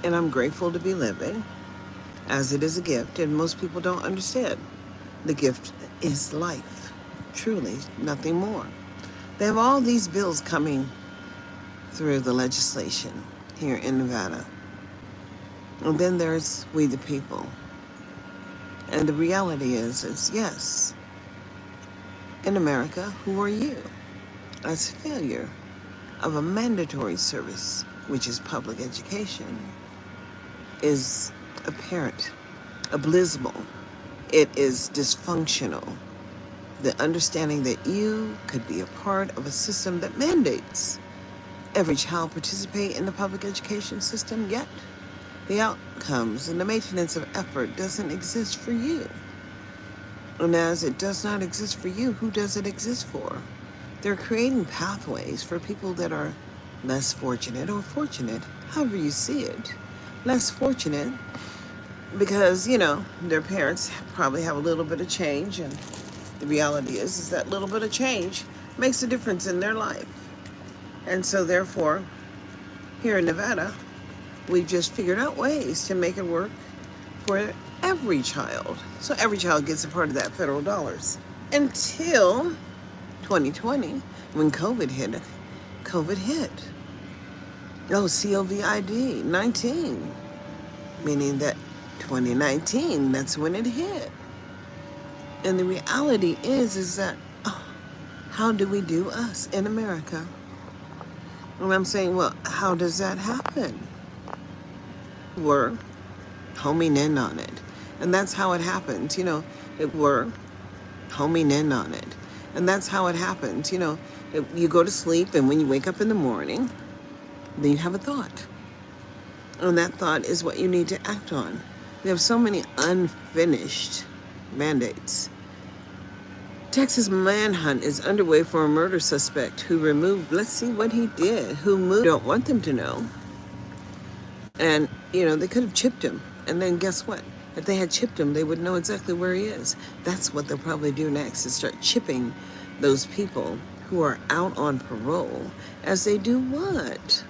And I'm grateful to be living, as it is a gift, and most people don't understand. The gift is life, truly, nothing more. They have all these bills coming through the legislation here in Nevada. And then there's we the people. And the reality is yes, in America, who are you? As failure of a mandatory service, which is public education, is apparent, abysmal. It is dysfunctional. The understanding that you could be a part of a system that mandates every child participate in the public education system, yet the outcomes and the maintenance of effort doesn't exist for you. And as it does not exist for you, who does it exist for? They're creating pathways for people that are less fortunate or fortunate, however you see it. Less fortunate because, their parents probably have a little bit of change, and the reality is that little bit of change makes a difference in their life. And so therefore, here in Nevada, we've just figured out ways to make it work for every child. So every child gets a part of that federal dollars. Until 2020, when COVID hit. Oh, COVID 19, meaning that 2019, that's when it hit. And the reality is that, how do we do us in America? And I'm saying, well, how does that happen? We're homing in on it. And that's how it happens. We're homing in on it. And that's how it happens. You go to sleep, and when you wake up in the morning, then you have a thought. And that thought is what you need to act on. We have so many unfinished mandates. Texas manhunt is underway for a murder suspect who removed, let's see what he did, who moved. Don't want them to know. And, they could have chipped him. And then guess what? If they had chipped him, they would know exactly where he is. That's what they'll probably do next, is start chipping those people who are out on parole as they do what?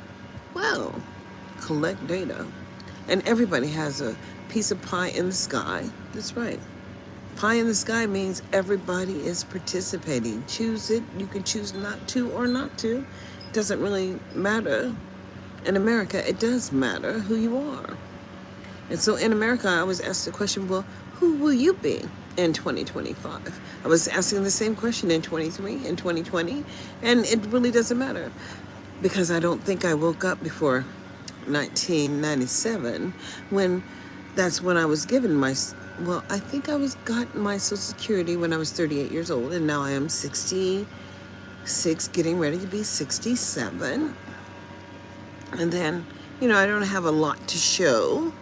Well, collect data. And everybody has a piece of pie in the sky. That's right. Pie in the sky means everybody is participating. Choose it. You can choose not to or not to. It doesn't really matter. In America, it does matter who you are. And so in America, I was asked the question, well, who will you be in 2025? I was asking the same question in 23, in 2020, and it really doesn't matter, because I don't think I woke up before 1997, when that's when I was given I think got my Social Security when I was 38 years old, and now I am 66, getting ready to be 67. And then, I don't have a lot to show,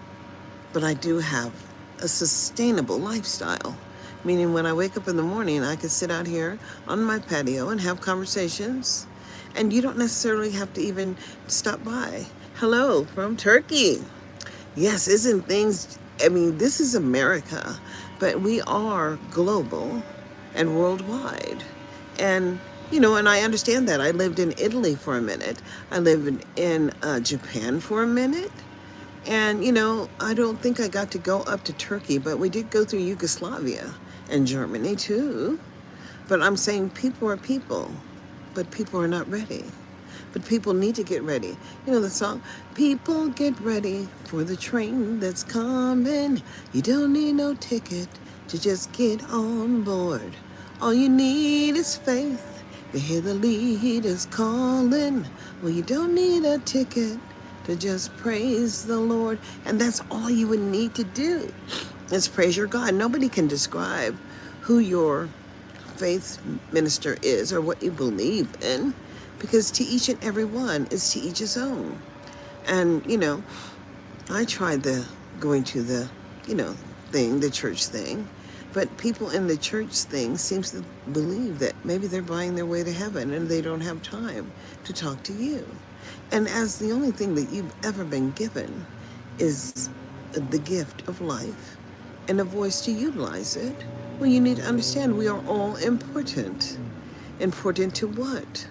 but I do have a sustainable lifestyle. Meaning when I wake up in the morning, I can sit out here on my patio and have conversations. And you don't necessarily have to even stop by. Hello from Turkey. Yes, this is America, but we are global and worldwide. And, and I understand that. I lived in Italy for a minute. I lived in Japan for a minute. And, I don't think I got to go up to Turkey, but we did go through Yugoslavia and Germany too. But I'm saying people are people, but people are not ready. But people need to get ready. The song, people get ready for the train that's coming. You don't need no ticket to just get on board. All you need is faith to hear the leaders calling. Well, you don't need a ticket to just praise the Lord. And that's all you would need to do, is praise your God. Nobody can describe who your faith minister is or what you believe in, because to each and every one is to each his own. And, I tried going to the, the church thing, but people in the church thing seems to believe that maybe they're buying their way to heaven and they don't have time to talk to you. And as the only thing that you've ever been given is the gift of life and a voice to utilize it, well, you need to understand we are all important. Important to what?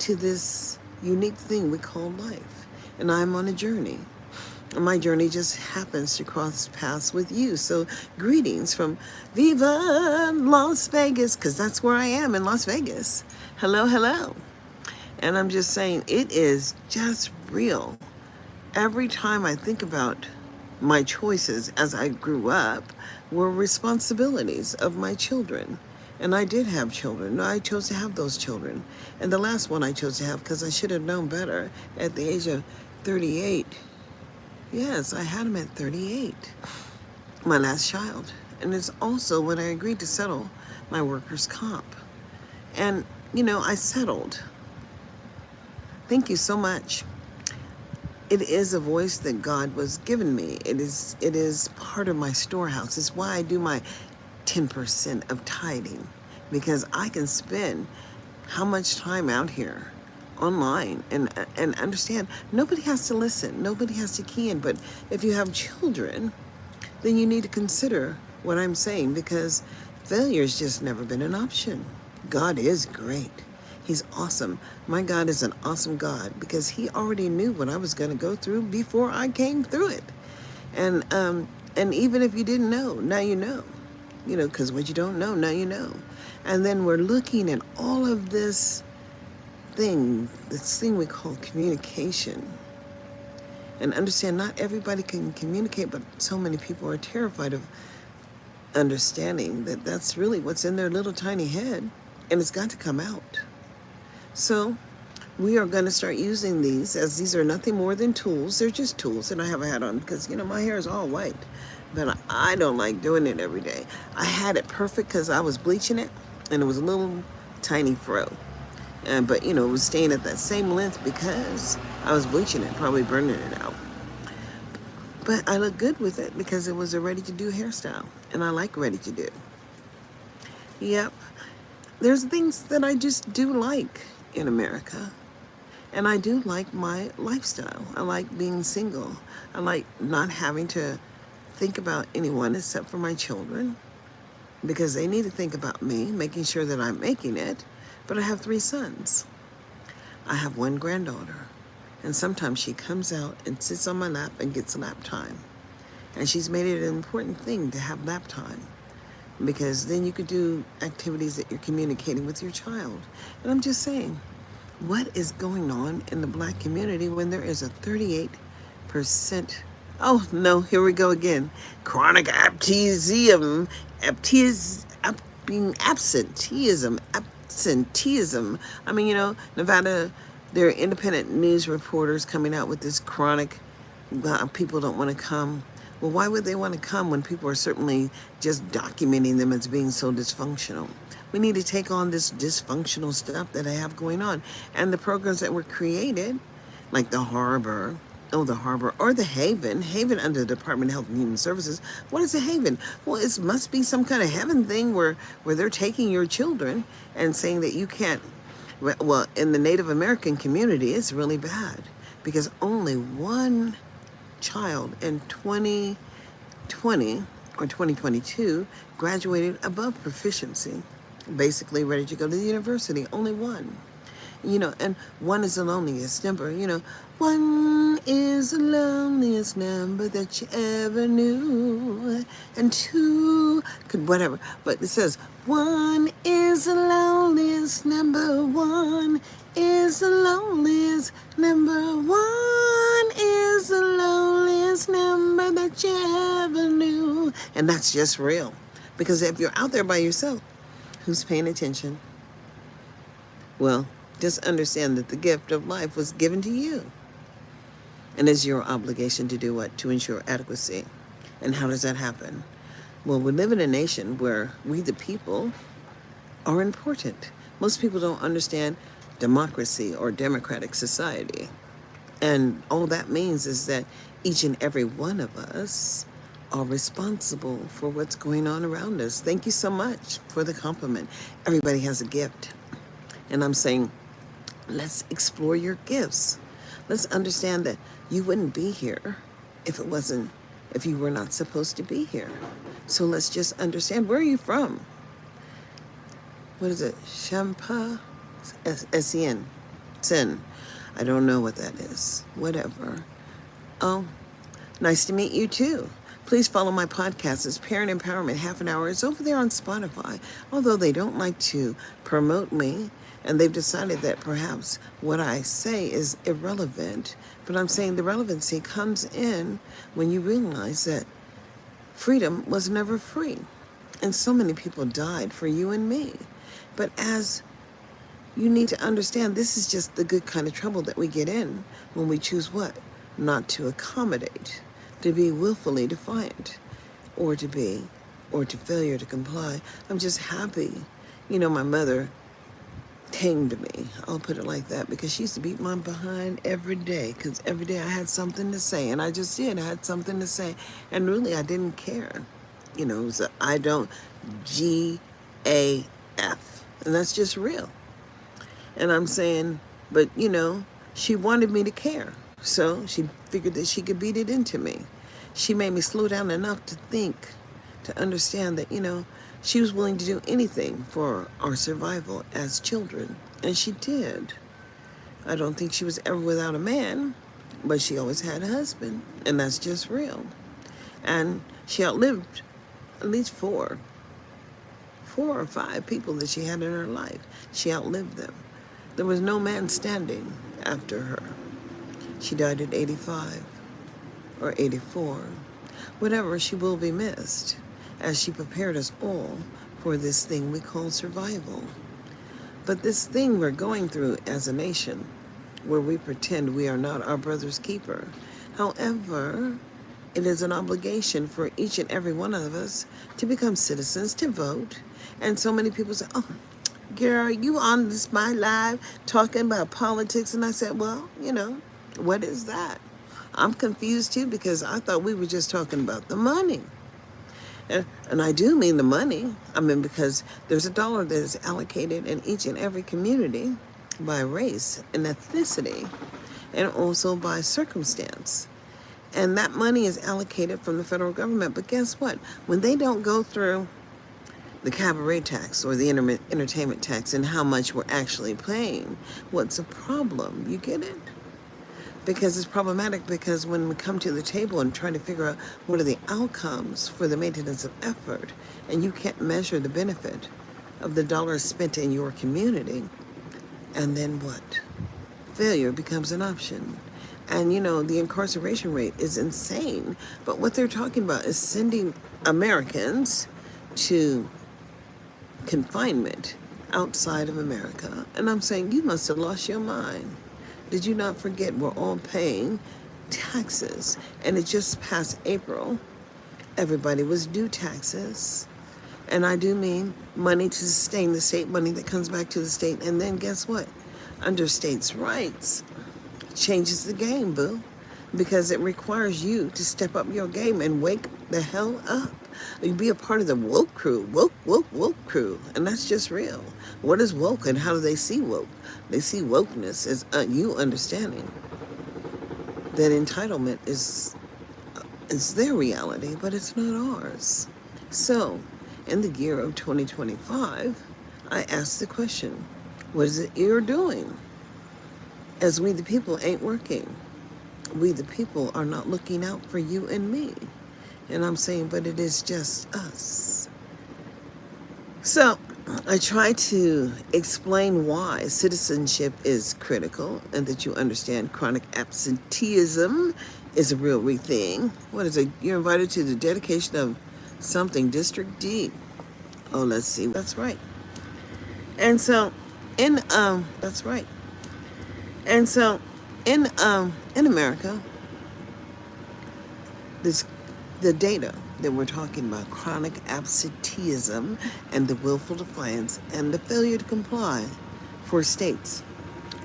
To this unique thing we call life. And I'm on a journey. My journey just happens to cross paths with you. So greetings from Viva Las Vegas, because that's where I am, in Las Vegas. Hello, hello. And I'm just saying, it is just real. Every time I think about my choices as I grew up were responsibilities of my children. And I did have children. I chose to have those children. And the last one I chose to have because I should have known better at the age of 38. Yes, I had him at 38, my last child. And it's also when I agreed to settle my workers' comp. And, I settled. Thank you so much. It is a voice that God was giving me. It is part of my storehouse. It's why I do my 10% of tithing, because I can spend how much time out here online and understand nobody has to listen, nobody has to key in. But if you have children, then you need to consider what I'm saying, because failure's just never been an option. God is great. He's awesome. My God is an awesome God, because he already knew what I was going to go through before I came through it. And even if you didn't know, now you know. Because what you don't know, now you know. And then we're looking at all of this thing we call communication. And understand not everybody can communicate, but so many people are terrified of understanding that that's really what's in their little tiny head, and it's got to come out. So we are going to start using these, as these are nothing more than tools. They're just tools, and I have a hat on because, my hair is all white. But I don't like doing it every day. I had it perfect because I was bleaching it, and it was a little tiny fro. But, it was staying at that same length because I was bleaching it, probably burning it out. But I look good with it because it was a ready-to-do hairstyle, and I like ready-to-do. Yep. There's things that I just do like in America. And I do like my lifestyle. I like being single. I like not having to think about anyone except for my children, because they need to think about me, making sure that I'm making it. But I have 3 sons. I have 1 granddaughter. And sometimes she comes out and sits on my lap and gets lap time. And she's made it an important thing to have lap time, because then you could do activities that you're communicating with your child. And I'm just saying, what is going on in the Black community when there is a 38%, oh no, here we go again, chronic absenteeism. I mean, Nevada, there are independent news reporters coming out with this chronic, people don't want to come. Well, why would they want to come when people are certainly just documenting them as being so dysfunctional? We need to take on this dysfunctional stuff that I have going on. And the programs that were created, like the Harbor, or the Haven under the Department of Health and Human Services. What is a Haven? Well, it must be some kind of heaven thing where they're taking your children and saying that you can't. Well, in the Native American community, it's really bad, because only 1 child in 2020 or 2022 graduated above proficiency, basically ready to go to the university. Only 1. And 1 is the loneliest number. 1 is the loneliest number that you ever knew, and 2 could whatever. But it says 1 is the loneliest number. 1 is the loneliest number. 1 is the loneliest number that you ever knew. And that's just real, because if you're out there by yourself, who's paying attention? Well, just understand that the gift of life was given to you. And it's your obligation to do what? To ensure adequacy. And how does that happen? Well, we live in a nation where we, the people, are important. Most people don't understand democracy or democratic society. And all that means is that each and every one of us are responsible for what's going on around us. Thank you so much for the compliment. Everybody has a gift. And I'm saying, let's explore your gifts. Let's understand that you wouldn't be here if you were not supposed to be here. So let's just understand, where are you from? What is it? Champa? S-E-N. Sin. I don't know what that is. Whatever. Oh, Nice to meet you too. Please follow my podcast. It's Parent Empowerment Half an Hour. It's over there on Spotify. Although they don't like to promote me, and they've decided that perhaps what I say is irrelevant. But I'm saying the relevancy comes in when you realize that freedom was never free. And so many people died for you and me. But as you need to understand, this is just the good kind of trouble that we get in when we choose what? Not to accommodate, to be willfully defiant, or to failure to comply. I'm just happy. My mother tamed me. I'll put it like that, because she used to beat my behind every day, because every day I had something to say, and I just did. I had something to say, and really I didn't care. It was I don't GAF, and that's just real. And I'm saying, but she wanted me to care, so she figured that she could beat it into me. She made me slow down enough to think, to understand that she was willing to do anything for our survival as children, and she did. I don't think she was ever without a man, but she always had a husband, and that's just real. And she outlived at least four or five people that she had in her life. She outlived them. There was no man standing after her. She died at 85 or 84. Whatever, she will be missed, as she prepared us all for this thing we call survival. But this thing we're going through as a nation, where we pretend we are not our brother's keeper. However, it is an obligation for each and every one of us to become citizens, to vote. And so many people say, oh, girl, you on this my live talking about politics? And I said, well, what is that? I'm confused too, because I thought we were just talking about the money. And I do mean the money. I mean, because there's a dollar that is allocated in each and every community by race and ethnicity, and also by circumstance. And that money is allocated from the federal government. But guess what? When they don't go through the cabaret tax or the entertainment tax and how much we're actually paying, what's the problem? You get it? Because it's problematic, because when we come to the table and try to figure out what are the outcomes for the maintenance of effort, and you can't measure the benefit of the dollars spent in your community, and then what? Failure becomes an option. And the incarceration rate is insane. But what they're talking about is sending Americans to confinement outside of America. And I'm saying, you must have lost your mind. Did you not forget we're all paying taxes? And it just passed April. Everybody was due taxes. And I do mean money to sustain the state, money that comes back to the state. And then guess what? Under states' rights, changes the game, boo. Because it requires you to step up your game and wake the hell up. You be a part of the woke crew, woke crew. And that's just real. What is woke, and how do they see woke? They see wokeness as you understanding that entitlement is their reality, but it's not ours. So, in the year of 2025, I asked the question, what is it you're doing? As we the people ain't working. We the people are not looking out for you and me. And I'm saying, but it is just us. So I try to explain why citizenship is critical, and that you understand chronic absenteeism is a real thing. What is it? You're invited to the dedication of something, District D. Oh, let's see. That's right. And so that's right. And so in America, the data that we're talking about, chronic absenteeism and the willful defiance and the failure to comply for states,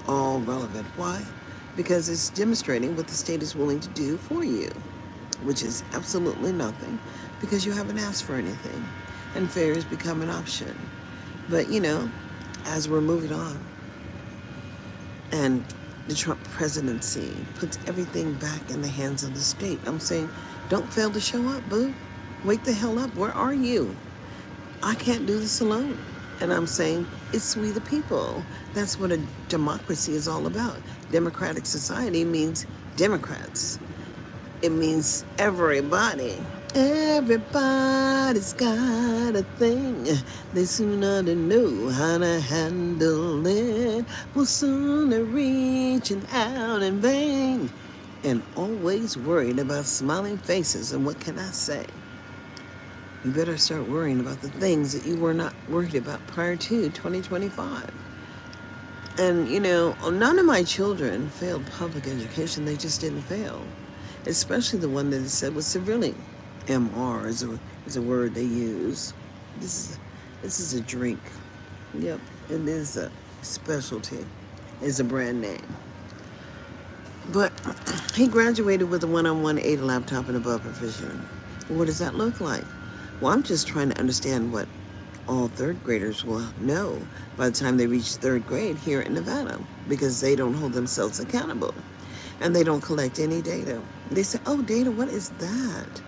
all relevant. Why? Because it's demonstrating what the state is willing to do for you, which is absolutely nothing, because you haven't asked for anything, and fair has become an option. But as we're moving on, and the Trump presidency puts everything back in the hands of the state, I'm saying, don't fail to show up, boo. Wake the hell up. Where are you? I can't do this alone. And I'm saying, it's we the people. That's what a democracy is all about. Democratic society means Democrats. It means everybody. Everybody's got a thing. They sooner to know how to handle it. Will sooner reaching out in vain. And always worried about smiling faces. And what can I say? You better start worrying about the things that you were not worried about prior to 2025. And, none of my children failed public education. They just didn't fail. Especially the one that is said was severely. MR is a word they use. This is a drink. Yep, it is a specialty. It's a brand name. But he graduated with a one-on-one A laptop and above proficient. What does that look like? Well, I'm just trying to understand what all third graders will know by the time they reach third grade here in Nevada, because they don't hold themselves accountable and they don't collect any data. They say, oh, data, what is that?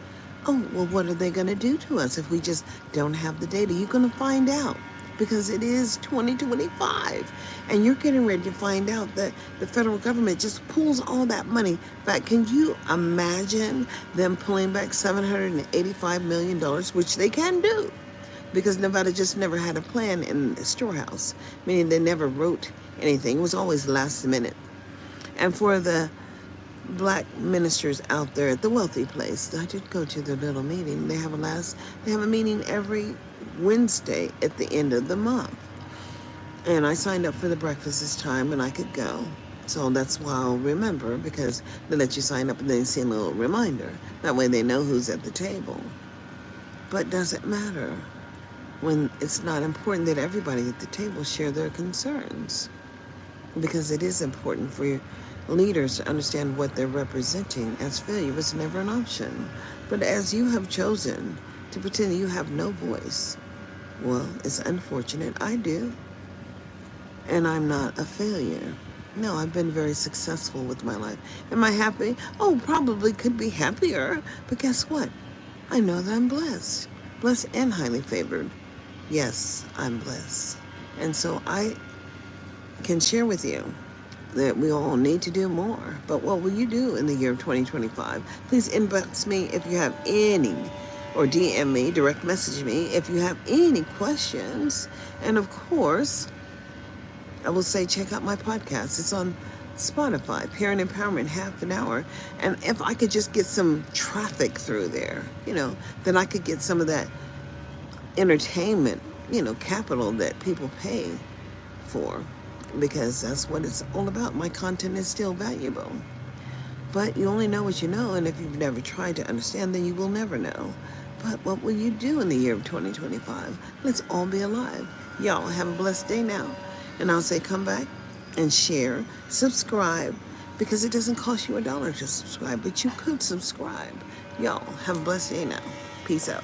Oh, well, what are they going to do to us if we just don't have the data? You're going to find out, because it is 2025 and you're getting ready to find out that the federal government just pulls all that money back. Can you imagine them pulling back $785 million, which they can do? Because Nevada just never had a plan in the storehouse, meaning they never wrote anything. It was always last minute. And for the black ministers out there at the wealthy place, I did go to their little meeting. They have a meeting every Wednesday at the end of the month. And I signed up for the breakfast this time and I could go. So that's why I'll remember, because they let you sign up and then see a little reminder. That way they know who's at the table. But does it matter when it's not important that everybody at the table share their concerns? Because it is important for your leaders to understand what they're representing, as failure was never an option. But as you have chosen to pretend you have no voice, well, it's unfortunate. I do. And I'm not a failure. No, I've been very successful with my life. Am I happy? Oh, probably could be happier. But guess what? I know that I'm blessed. Blessed and highly favored. Yes, I'm blessed. And so I can share with you that we all need to do more. But what will you do in the year of 2025? Please inbox me if you have any, or DM me, direct message me if you have any questions. And of course, I will say check out my podcast. It's on Spotify, Parent Empowerment, half an hour. And if I could just get some traffic through there, then I could get some of that entertainment, capital that people pay for. Because that's what it's all about. My content is still valuable. But you only know what you know, and if you've never tried to understand, then you will never know. But what will you do in the year of 2025? Let's all be alive. Y'all have a blessed day now. And I'll say come back and share, subscribe, because it doesn't cost you $1 to subscribe, but you could subscribe. Y'all have a blessed day now. Peace out.